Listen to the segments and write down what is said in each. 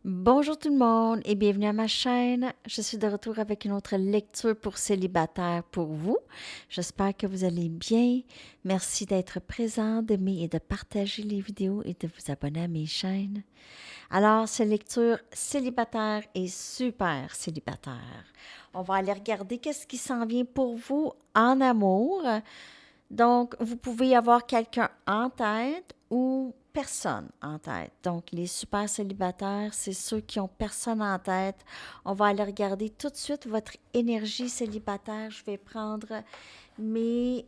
Bonjour tout le monde et bienvenue à ma chaîne. Je suis de retour avec une autre lecture pour célibataires pour vous. J'espère que vous allez bien. Merci d'être présent, d'aimer et de partager les vidéos et de vous abonner à mes chaînes. Alors, cette lecture célibataire et super célibataire. On va aller regarder qu'est-ce qui s'en vient pour vous en amour. Donc, vous pouvez avoir quelqu'un en tête ou personne en tête. Donc, les super célibataires, c'est ceux qui ont personne en tête. On va aller regarder tout de suite votre énergie célibataire. Je vais prendre mes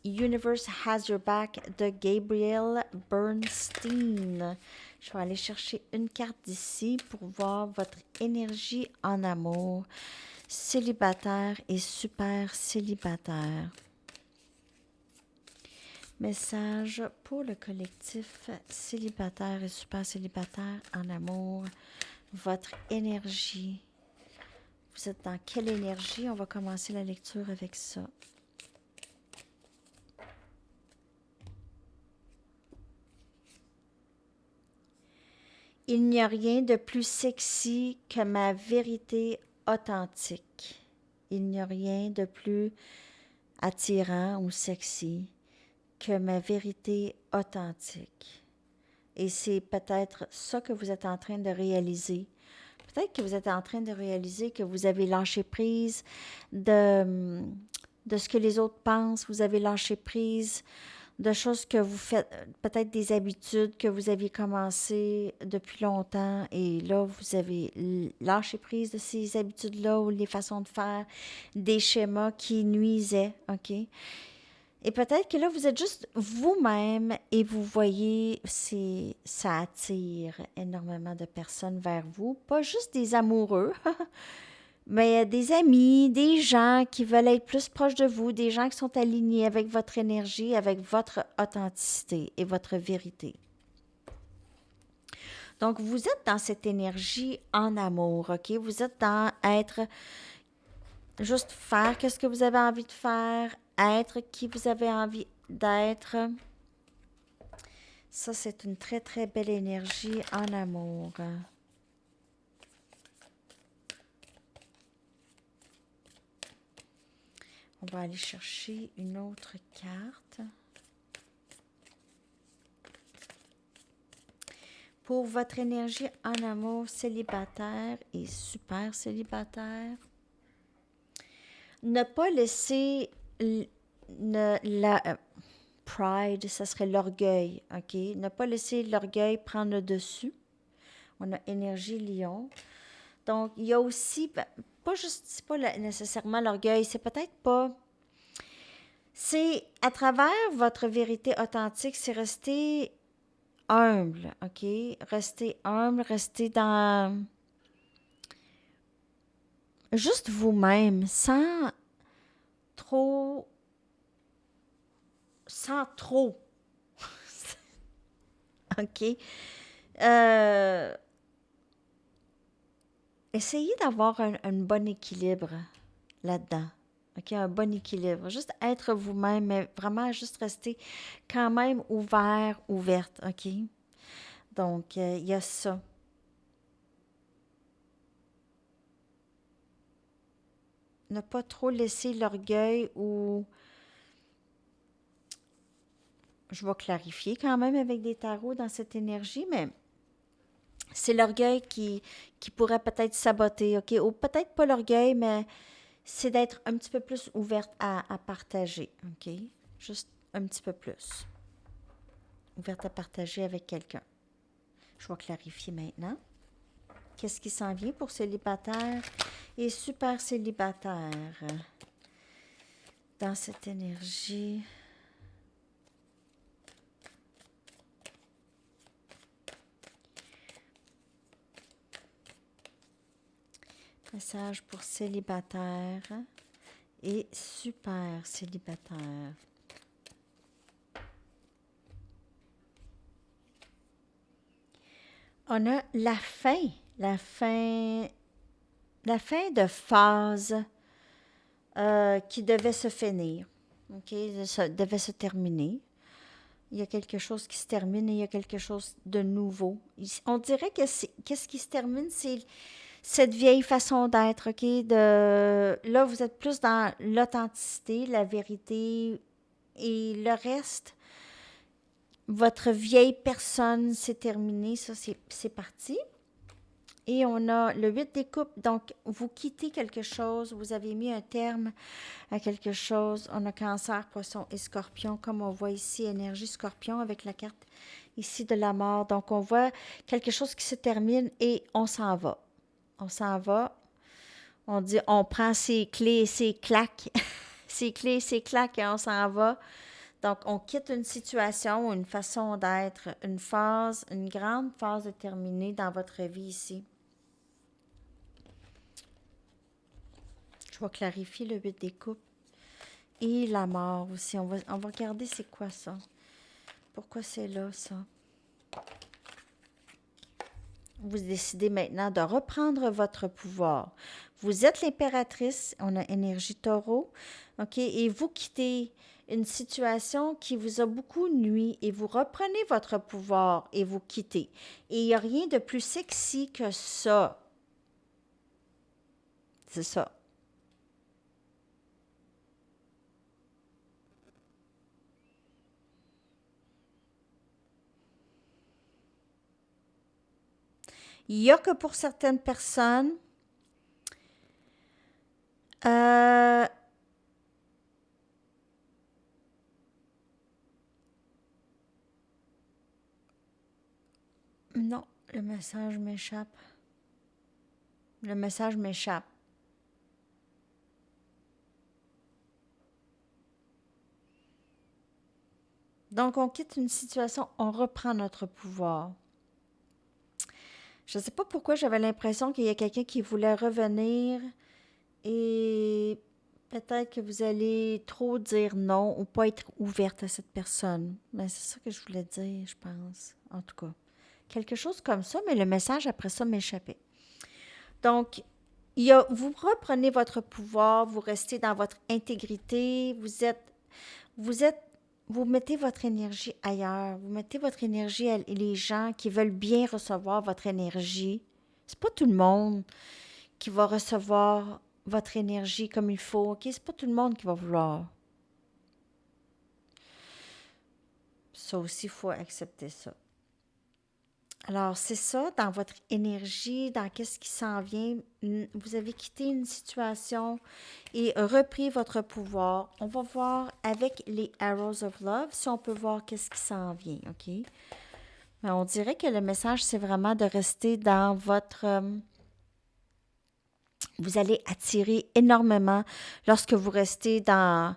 Universe Has Your Back de Gabriel Bernstein. Je vais aller chercher une carte d'ici pour voir votre énergie en amour. Célibataire et super célibataire. Message pour le collectif célibataire et super célibataire en amour. Votre énergie. Vous êtes dans quelle énergie? On va commencer la lecture avec ça. Il n'y a rien de plus sexy que ma vérité authentique. Il n'y a rien de plus attirant ou sexy que ma vérité authentique. Et c'est peut-être ça que vous êtes en train de réaliser. Peut-être que vous êtes en train de réaliser que vous avez lâché prise de ce que les autres pensent. Vous avez lâché prise de choses que vous faites, peut-être des habitudes que vous aviez commencé depuis longtemps. Et là, vous avez lâché prise de ces habitudes-là ou les façons de faire, des schémas qui nuisaient, OK? Et peut-être que là, vous êtes juste vous-même et vous voyez, ça attire énormément de personnes vers vous. Pas juste des amoureux, mais des amis, des gens qui veulent être plus proches de vous, des gens qui sont alignés avec votre énergie, avec votre authenticité et votre vérité. Donc, vous êtes dans cette énergie en amour, OK? Vous êtes dans être, juste faire qu'est-ce que vous avez envie de faire, être qui vous avez envie d'être. Ça, c'est une très, très belle énergie en amour. On va aller chercher une autre carte. Pour votre énergie en amour célibataire et super célibataire, ne pas laisser la pride, ça serait l'orgueil, OK? Ne pas laisser l'orgueil prendre le dessus. On a énergie lion. Donc, il y a aussi, pas juste, c'est pas nécessairement l'orgueil, c'est peut-être pas. C'est à travers votre vérité authentique, c'est rester humble, OK? Rester humble, rester dans juste vous-même, trop, sans trop, OK? Euh, Essayez d'avoir un bon équilibre là-dedans. OK, un bon équilibre. Juste être vous-même, mais vraiment juste rester quand même ouvert, ouverte. OK? Donc, il y a ça. Ne pas trop laisser l'orgueil ou... Je vais clarifier quand même avec des tarots dans cette énergie, mais c'est l'orgueil qui pourrait peut-être saboter, OK? Ou peut-être pas l'orgueil, mais c'est d'être un petit peu plus ouverte à partager, OK? Juste un petit peu plus. Ouverte à partager avec quelqu'un. Je vais clarifier maintenant. Qu'est-ce qui s'en vient pour célibataire et super célibataire dans cette énergie? Message pour célibataire et super célibataire. On a la fin de phase qui devait se finir, OK, devait se terminer. Il y a quelque chose qui se termine et il y a quelque chose de nouveau. On dirait que qu'est-ce qui se termine, c'est cette vieille façon d'être, OK? Là, vous êtes plus dans l'authenticité, la vérité et le reste. Votre vieille personne, c'est terminé, ça, c'est parti. Et on a le 8 des coupes. Donc, vous quittez quelque chose, vous avez mis un terme à quelque chose. On a cancer, poisson et scorpion, comme on voit ici, énergie scorpion avec la carte ici de la mort. Donc, on voit quelque chose qui se termine et on s'en va. On s'en va. On dit, on prend ses clés et ses claques, ses clés et ses claques et on s'en va. Donc, on quitte une situation, une façon d'être, une phase, une grande phase déterminée dans votre vie ici. Je vais clarifier le 8 des coupes. Et la mort aussi. On va regarder c'est quoi ça. Pourquoi c'est là, ça? Vous décidez maintenant de reprendre votre pouvoir. Vous êtes l'impératrice, on a énergie taureau, OK? Et vous quittez une situation qui vous a beaucoup nui et vous reprenez votre pouvoir et vous quittez. Et il n'y a rien de plus sexy que ça. C'est ça. Il n'y a que pour certaines personnes, euh, non, le message m'échappe. Le message m'échappe. Donc, on quitte une situation, on reprend notre pouvoir. Je ne sais pas pourquoi j'avais l'impression qu'il y a quelqu'un qui voulait revenir et peut-être que vous allez trop dire non ou pas être ouverte à cette personne. Mais c'est ça que je voulais dire, je pense. En tout cas, quelque chose comme ça, mais le message après ça m'échappait. Donc, vous reprenez votre pouvoir, vous restez dans votre intégrité, vous êtes, vous mettez votre énergie ailleurs, vous mettez votre énergie à les gens qui veulent bien recevoir votre énergie. C'est pas tout le monde qui va recevoir votre énergie comme il faut, OK? C'est pas tout le monde qui va vouloir. Ça aussi, il faut accepter ça. Alors, c'est ça, dans votre énergie, dans qu'est-ce qui s'en vient. Vous avez quitté une situation et repris votre pouvoir. On va voir avec les Arrows of Love si on peut voir qu'est-ce qui s'en vient, OK? Mais on dirait que le message, c'est vraiment de rester dans votre... vous allez attirer énormément lorsque vous restez dans...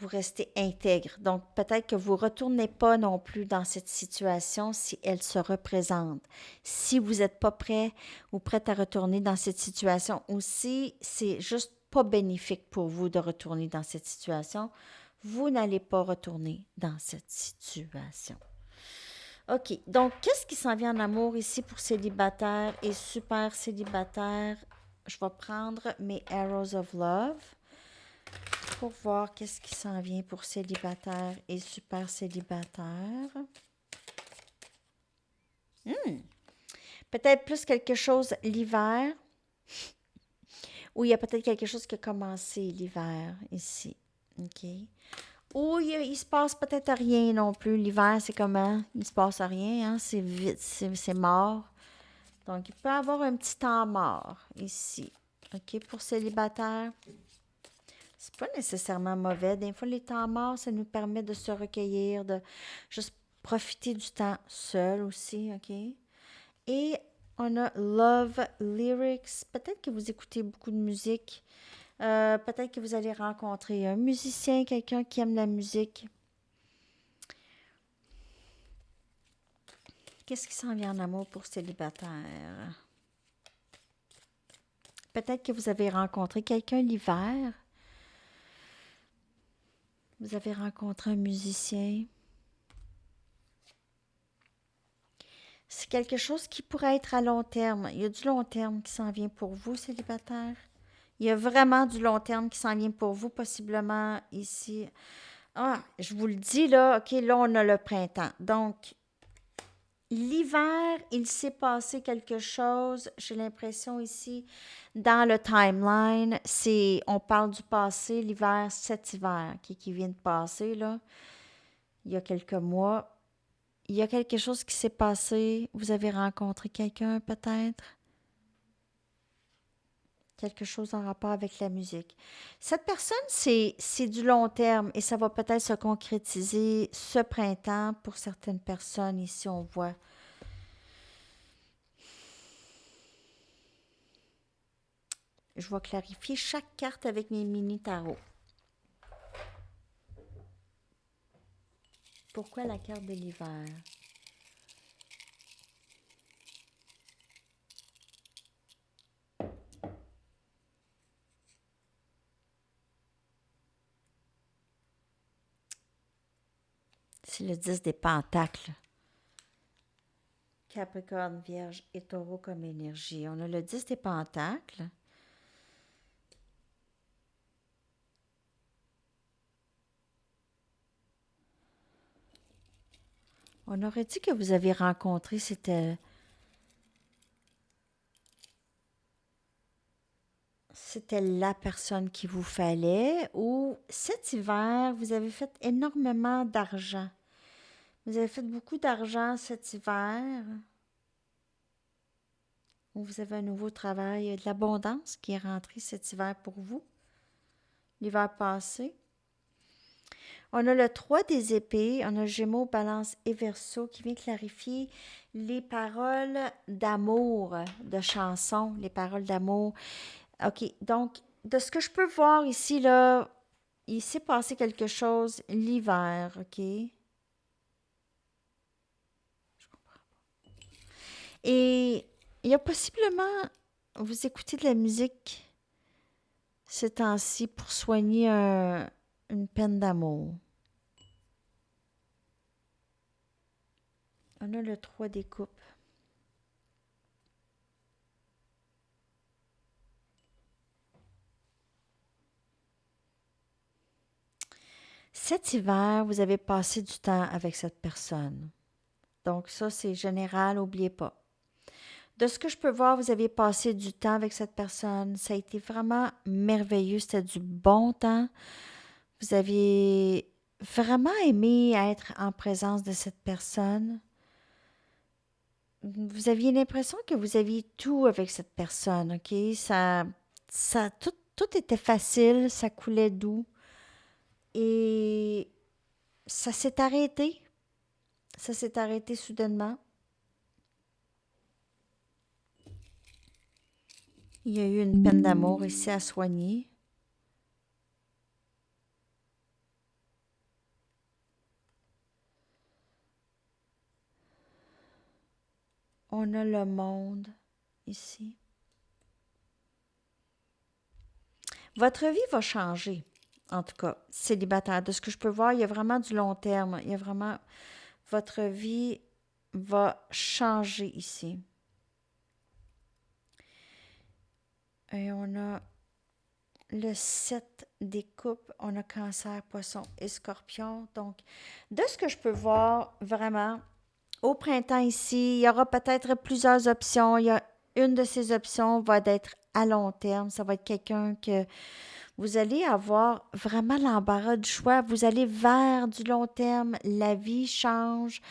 Vous restez intègre. Donc, peut-être que vous ne retournez pas non plus dans cette situation si elle se représente. Si vous n'êtes pas prêt ou prête à retourner dans cette situation, ou si c'est juste pas bénéfique pour vous de retourner dans cette situation, vous n'allez pas retourner dans cette situation. OK. Donc, qu'est-ce qui s'en vient en amour ici pour célibataires et super célibataires? Je vais prendre mes Arrows of Love pour voir qu'est-ce qui s'en vient pour célibataires et super célibataires. Peut-être plus quelque chose l'hiver, ou il y a peut-être quelque chose qui a commencé l'hiver ici. OK. Ou il se passe peut-être rien non plus. L'hiver, c'est comment? Il se passe rien, hein? C'est vite, c'est mort. Donc, il peut y avoir un petit temps mort ici. OK, pour célibataire. C'est pas nécessairement mauvais. Des fois, les temps morts, ça nous permet de se recueillir, de juste profiter du temps seul aussi, OK? Et on a Love Lyrics. Peut-être que vous écoutez beaucoup de musique. Peut-être que vous allez rencontrer un musicien, quelqu'un qui aime la musique. Qu'est-ce qui s'en vient en amour pour célibataire? Peut-être que vous avez rencontré quelqu'un l'hiver. Vous avez rencontré un musicien. C'est quelque chose qui pourrait être à long terme. Il y a du long terme qui s'en vient pour vous, célibataire. Il y a vraiment du long terme qui s'en vient pour vous, possiblement ici. Ah, je vous le dis là, OK, là, on a le printemps. Donc, l'hiver, il s'est passé quelque chose, j'ai l'impression ici, dans le timeline, on parle du passé, l'hiver, cet hiver qui vient de passer, là, il y a quelques mois. Il y a quelque chose qui s'est passé, vous avez rencontré quelqu'un peut-être? Quelque chose en rapport avec la musique. Cette personne, c'est du long terme et ça va peut-être se concrétiser ce printemps pour certaines personnes. Ici, on voit. Je vais clarifier chaque carte avec mes mini tarots. Pourquoi la carte de l'hiver? C'est le 10 des pentacles. Capricorne, Vierge et Taureau comme énergie. On a le 10 des pentacles. On aurait dit que vous avez rencontré, c'était la personne qu'il vous fallait ou cet hiver, vous avez fait énormément d'argent. Vous avez fait beaucoup d'argent cet hiver. Ou vous avez un nouveau travail, de l'abondance qui est rentré cet hiver pour vous, l'hiver passé. On a le 3 des épées, on a Gémeaux, Balance et Verseau qui vient clarifier les paroles d'amour de chansons, les paroles d'amour. OK, donc, de ce que je peux voir ici, là, il s'est passé quelque chose l'hiver, OK? Et il y a possiblement, vous écoutez de la musique ces temps-ci pour soigner une peine d'amour. On a le 3 des coupes. Cet hiver, vous avez passé du temps avec cette personne. Donc ça, c'est général, n'oubliez pas. De ce que je peux voir, vous avez passé du temps avec cette personne. Ça a été vraiment merveilleux. C'était du bon temps. Vous avez vraiment aimé être en présence de cette personne. Vous aviez l'impression que vous aviez tout avec cette personne, OK? Tout était facile, ça coulait doux. Et ça s'est arrêté. Ça s'est arrêté soudainement. Il y a eu une peine d'amour ici à soigner. On a le monde ici. Votre vie va changer, en tout cas, célibataire. De ce que je peux voir, il y a vraiment du long terme. Il y a vraiment... Votre vie va changer ici. Et on a le 7 des coupes. On a Cancer, Poisson et Scorpion. Donc, de ce que je peux voir, vraiment, au printemps ici, il y aura peut-être plusieurs options. Il y a une de ces options va être à long terme. Ça va être quelqu'un que vous allez avoir vraiment l'embarras du choix. Vous allez vers du long terme. La vie change.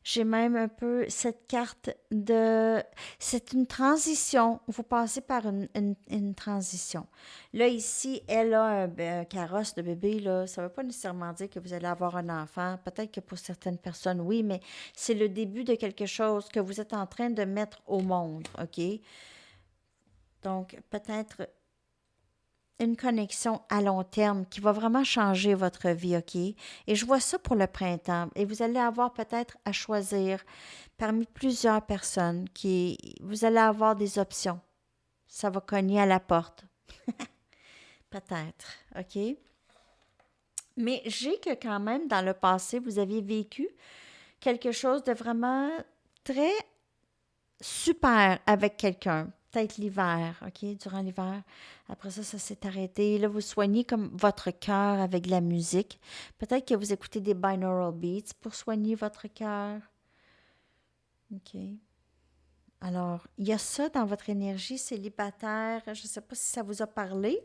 J'ai même un peu cette carte de... C'est une transition. Vous passez par une transition. Là, ici, elle a un carrosse de bébé. Là. Ça ne veut pas nécessairement dire que vous allez avoir un enfant. Peut-être que pour certaines personnes, oui, mais c'est le début de quelque chose que vous êtes en train de mettre au monde, OK? Donc, peut-être une connexion à long terme qui va vraiment changer votre vie, OK? Et je vois ça pour le printemps. Et vous allez avoir peut-être à choisir parmi plusieurs personnes vous allez avoir des options. Ça va cogner à la porte. Peut-être, OK? Mais j'ai que quand même, dans le passé, vous aviez vécu quelque chose de vraiment très super avec quelqu'un. peut-être l'hiver, OK? Durant l'hiver. Après ça, ça s'est arrêté. Là, vous soignez comme votre cœur avec de la musique. Peut-être que vous écoutez des binaural beats pour soigner votre cœur. OK. Alors, il y a ça dans votre énergie célibataire. Je ne sais pas si ça vous a parlé.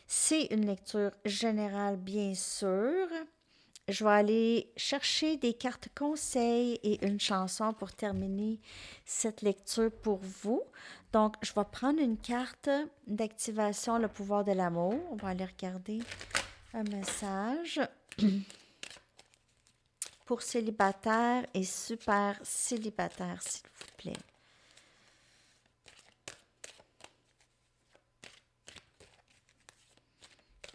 C'est une lecture générale, bien sûr. Je vais aller chercher des cartes conseils et une chanson pour terminer cette lecture pour vous. Donc, je vais prendre une carte d'activation, le pouvoir de l'amour. On va aller regarder un message pour célibataire et super célibataire, s'il vous plaît.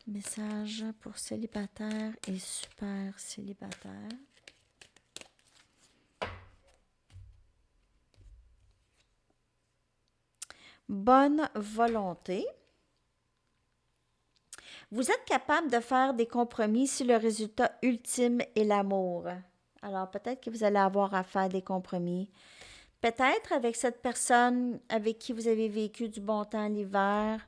Message pour célibataire et super célibataire. Bonne volonté. Vous êtes capable de faire des compromis si le résultat ultime est l'amour. Alors peut-être que vous allez avoir à faire des compromis. Peut-être avec cette personne avec qui vous avez vécu du bon temps l'hiver.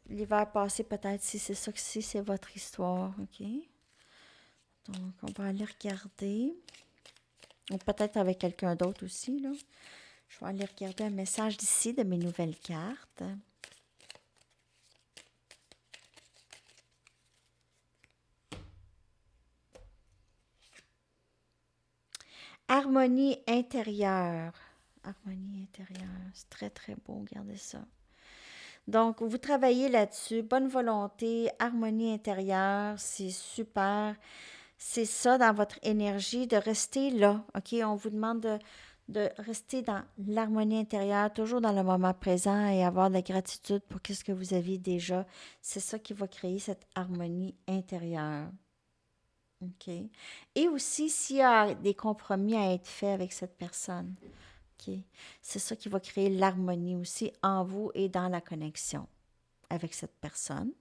L'hiver passé, peut-être, si c'est ça, si c'est votre histoire, OK? Donc, on va aller regarder. Ou peut-être avec quelqu'un d'autre aussi, là. Je vais aller regarder un message d'ici de mes nouvelles cartes. Harmonie intérieure. Harmonie intérieure. C'est très, très beau. Regardez ça. Donc, vous travaillez là-dessus. Bonne volonté, harmonie intérieure. C'est super. C'est ça dans votre énergie, de rester là. OK? On vous demande de rester dans l'harmonie intérieure, toujours dans le moment présent et avoir de la gratitude pour ce que vous aviez déjà. C'est ça qui va créer cette harmonie intérieure. OK? Et aussi, s'il y a des compromis à être faits avec cette personne. OK? C'est ça qui va créer l'harmonie aussi en vous et dans la connexion avec cette personne.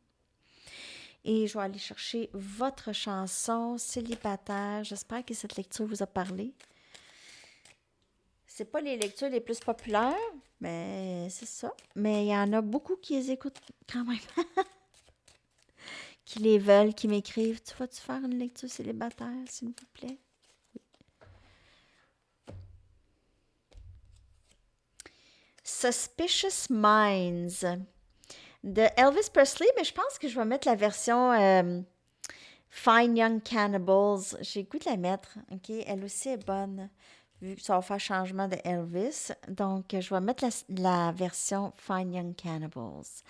Et je vais aller chercher votre chanson célibataire. J'espère que cette lecture vous a parlé. C'est pas les lectures les plus populaires, mais c'est ça. Mais il y en a beaucoup qui les écoutent quand même. Qui les veulent, qui m'écrivent. Tu vas-tu faire une lecture célibataire, s'il vous plaît? Suspicious Minds de Elvis Presley, mais je pense que je vais mettre la version Fine Young Cannibals. J'ai le goût de la mettre. OK? Elle aussi est bonne, vu que ça va faire changement de Elvis. Donc, je vais mettre la version Fine Young Cannibals.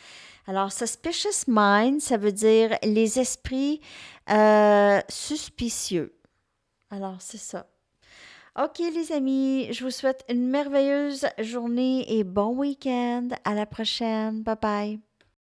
Alors, Suspicious Minds, ça veut dire les esprits suspicieux. Alors, c'est ça. OK, les amis, je vous souhaite une merveilleuse journée et bon week-end. À la prochaine. Bye bye.